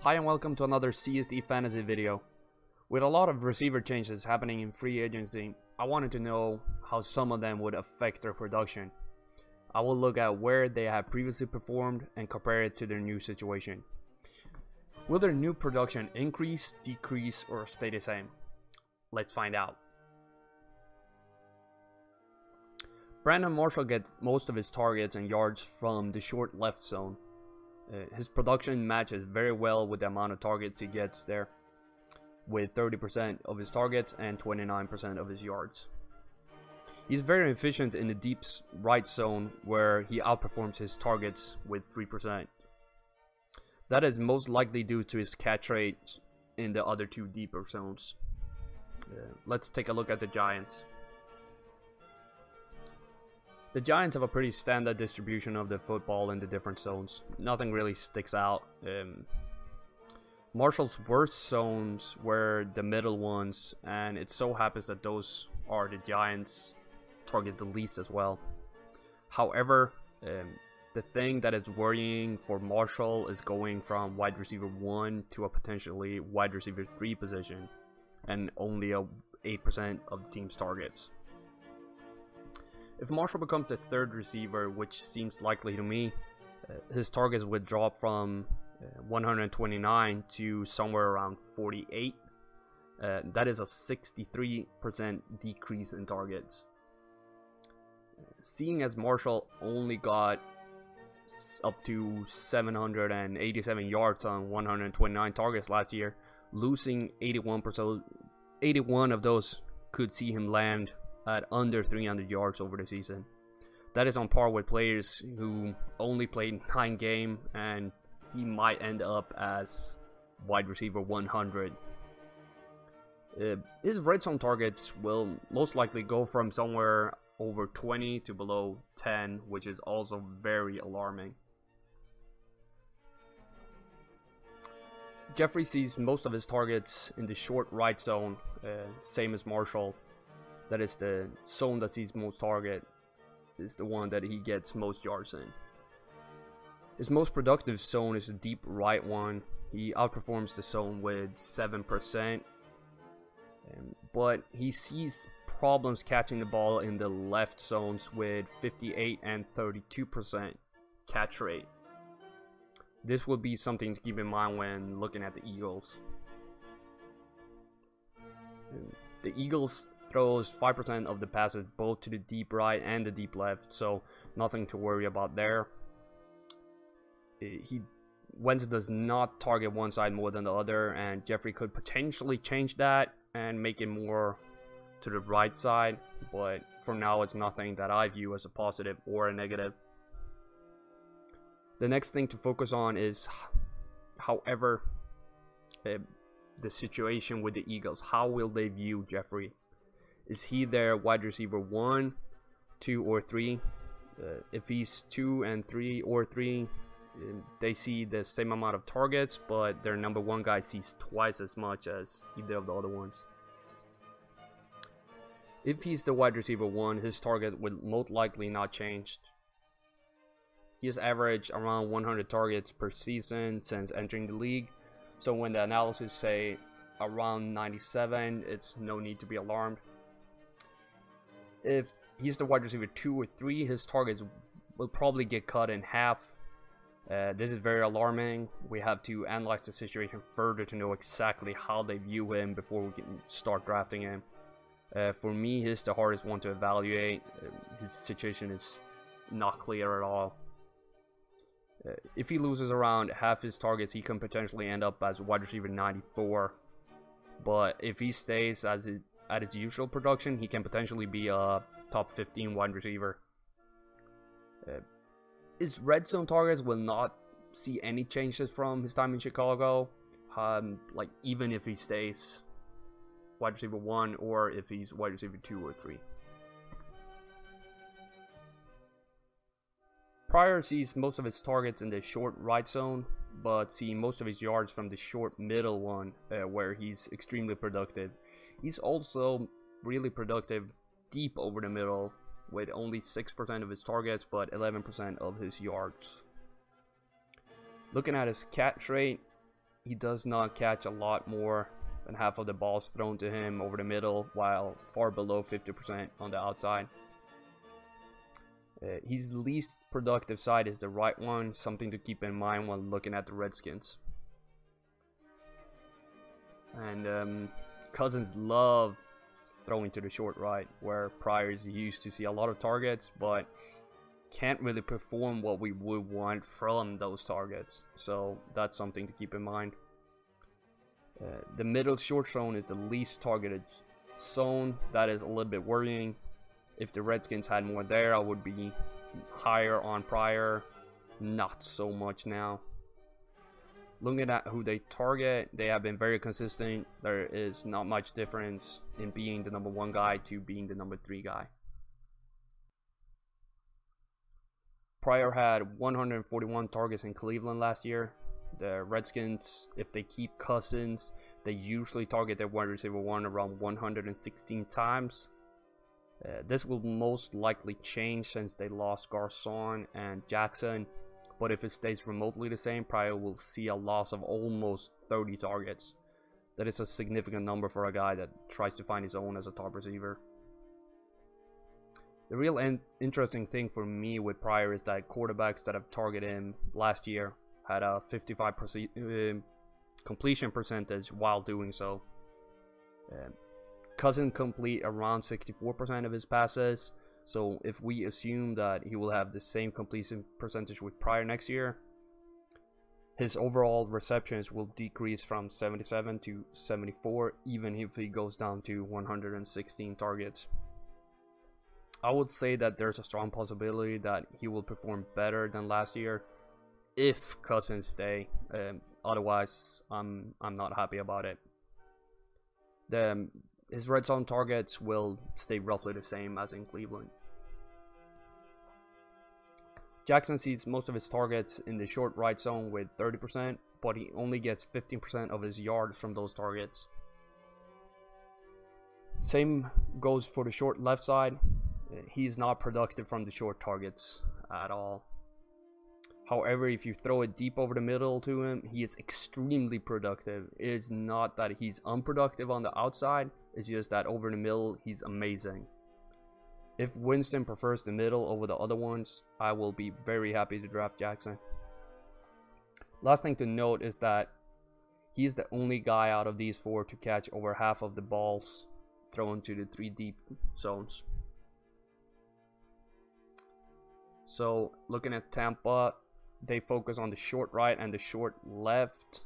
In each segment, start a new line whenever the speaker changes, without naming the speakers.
Hi and welcome to another CSD Fantasy video. With a lot of receiver changes happening in free agency, I wanted to know how some of them would affect their production. I will look at where they have previously performed and compare it to their new situation. Will their new production increase, decrease, or stay the same? Let's find out. Brandon Marshall gets most of his targets and yards from the short left zone. His production matches very well with the amount of targets he gets there, with 30% of his targets and 29% of his yards. He's very efficient in the deep right zone, where he outperforms his targets with 3%. That is most likely due to his catch rate in the other two deeper zones. Let's take a look at the Giants. The Giants have a pretty standard distribution of the football in the different zones. Nothing really sticks out. Marshall's worst zones were the middle ones, and it so happens that those are the Giants target the least as well. However, the thing that is worrying for Marshall is going from wide receiver 1 to a potentially wide receiver 3 position, and only 8% of the team's targets. If Marshall becomes the third receiver, which seems likely to me, his targets would drop from 129 to somewhere around 48. That is a 63% decrease in targets. Seeing as Marshall only got up to 787 yards on 129 targets last year, losing 81 of those could see him land at under 300 yards over the season. That is on par with players who only played 9 games, and he might end up as wide receiver 100. His red zone targets will most likely go from somewhere over 20 to below 10, which is also very alarming. Jeffrey sees most of his targets in the short right zone, same as Marshall. That is the zone that sees most target, is the one that he gets most yards in. His most productive zone is the deep right one. He outperforms the zone with 7%, but he sees problems catching the ball in the left zones with 58 and 32% catch rate. This would be something to keep in mind when looking at the Eagles. The Eagles throws 5% of the passes both to the deep right and the deep left, so nothing to worry about there. Wentz does not target one side more than the other, and Jeffrey could potentially change that and make it more to the right side, but for now it's nothing that I view as a positive or a negative. The next thing to focus on is, however, the situation with the Eagles. How will they view Jeffrey? Is he their wide receiver 1, 2, or 3? If he's 2 and 3 or 3, they see the same amount of targets, but their number 1 guy sees twice as much as either of the other ones. If he's the wide receiver 1, his target will most likely not change. He has averaged around 100 targets per season since entering the league, so when the analysis say around 97, it's no need to be alarmed. If he's the wide receiver 2 or 3, his targets will probably get cut in half. This is very alarming. We have to analyze the situation further to know exactly how they view him before we can start drafting him. For me, he's the hardest one to evaluate. His situation is not clear at all. If he loses around half his targets, he can potentially end up as wide receiver 94. But if he stays at his usual production, he can potentially be a top 15 wide receiver. His red zone targets will not see any changes from his time in Chicago, like even if he stays wide receiver 1 or if he's wide receiver 2 or 3. Pryor sees most of his targets in the short right zone, but see most of his yards from the short middle one, where he's extremely productive. He's also really productive deep over the middle, with only 6% of his targets but 11% of his yards. Looking at his catch rate, he does not catch a lot more than half of the balls thrown to him over the middle, while far below 50% on the outside. His least productive side is the right one, something to keep in mind when looking at the Redskins. And Cousins love throwing to the short right, where Pryor's used to see a lot of targets, but can't really perform what we would want from those targets. So that's something to keep in mind. The middle short zone is the least targeted zone. That is a little bit worrying. If the Redskins had more there, I would be higher on Pryor. Not so much now. Looking at who they target, they have been very consistent. There is not much difference in being the number 1 guy to being the number 3 guy. Pryor had 141 targets in Cleveland last year. The Redskins, if they keep Cousins, they usually target their wide receiver 1 around 116 times. This will most likely change since they lost Garcon and Jackson, but if it stays remotely the same, Pryor will see a loss of almost 30 targets. That is a significant number for a guy that tries to find his own as a top receiver. The real interesting thing for me with Pryor is that quarterbacks that have targeted him last year had a 55% completion percentage while doing so. Cousins complete around 64% of his passes, so if we assume that he will have the same completion percentage with Pryor next year, his overall receptions will decrease from 77 to 74, even if he goes down to 116 targets. I would say that there's a strong possibility that he will perform better than last year if Cousins stay. Otherwise, I'm not happy about it. His red zone targets will stay roughly the same as in Cleveland. Jackson sees most of his targets in the short right zone with 30%, but he only gets 15% of his yards from those targets. Same goes for the short left side. He's not productive from the short targets at all. However, if you throw it deep over the middle to him, he is extremely productive. It is not that he's unproductive on the outside, it's just that over the middle, he's amazing. If Winston prefers the middle over the other ones, I will be very happy to draft Jackson. Last thing to note is that he is the only guy out of these 4 to catch over half of the balls thrown to the 3 deep zones. So looking at Tampa, they focus on the short right and the short left.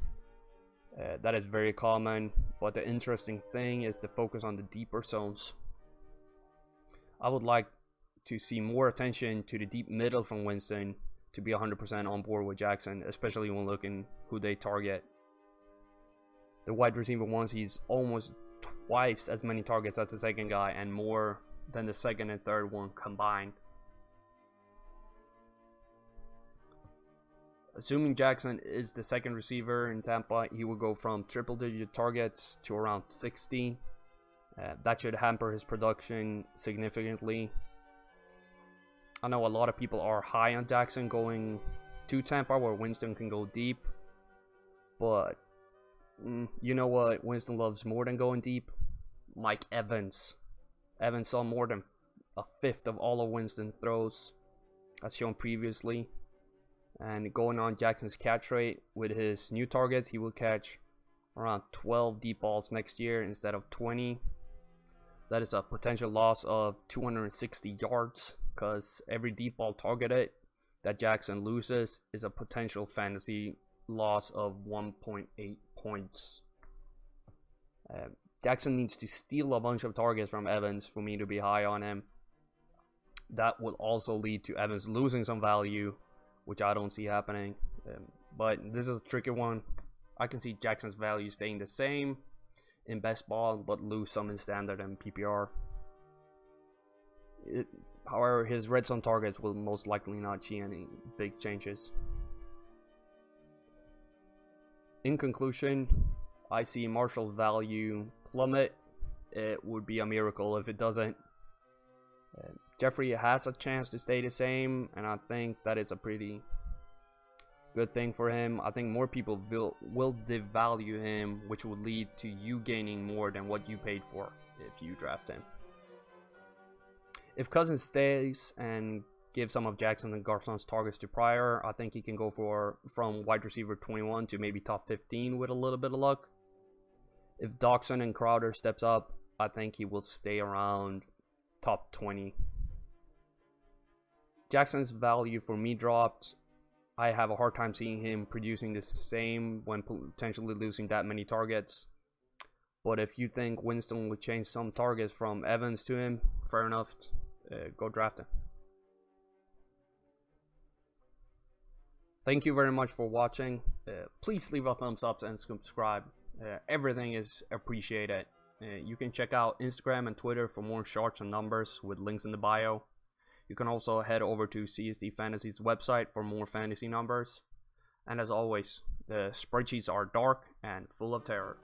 That is very common, but the interesting thing is the focus on the deeper zones. I would like to see more attention to the deep middle from Winston to be 100% on board with Jackson, especially when looking who they target. The wide receiver ones, he's almost twice as many targets as the second guy and more than the second and third one combined. Assuming Jackson is the second receiver in Tampa, he will go from triple-digit targets to around 60. That should hamper his production significantly. I know a lot of people are high on Jackson going to Tampa where Winston can go deep. But you know what Winston loves more than going deep? Mike Evans. Evans saw more than a fifth of all of Winston's throws, as shown previously. And going on Jackson's catch rate with his new targets, he will catch around 12 deep balls next year instead of 20. That is a potential loss of 260 yards, because every deep ball targeted that Jackson loses is a potential fantasy loss of 1.8 points. Jackson needs to steal a bunch of targets from Evans for me to be high on him. That will also lead to Evans losing some value, which I don't see happening. But this is a tricky one. I can see Jackson's value staying the same in best ball, but lose some in standard and PPR. However, his red zone targets will most likely not see any big changes. In conclusion, I see Marshall value plummet. It would be a miracle if it doesn't. Jeffrey has a chance to stay the same, and I think that is a pretty good thing for him. I think more people will devalue him, which will lead to you gaining more than what you paid for if you draft him. If Cousins stays and gives some of Jackson and Garson's targets to Pryor, I think he can go from wide receiver 21 to maybe top 15 with a little bit of luck. If Dawson and Crowder steps up, I think he will stay around top 20. Jackson's value for me dropped. I have a hard time seeing him producing the same when potentially losing that many targets. But if you think Winston would change some targets from Evans to him, fair enough, go draft him. Thank you very much for watching. Please leave a thumbs up and subscribe. Everything is appreciated. You can check out Instagram and Twitter for more charts and numbers with links in the bio. You can also head over to CSD Fantasy's website for more fantasy numbers. And as always, the spreadsheets are dark and full of terror.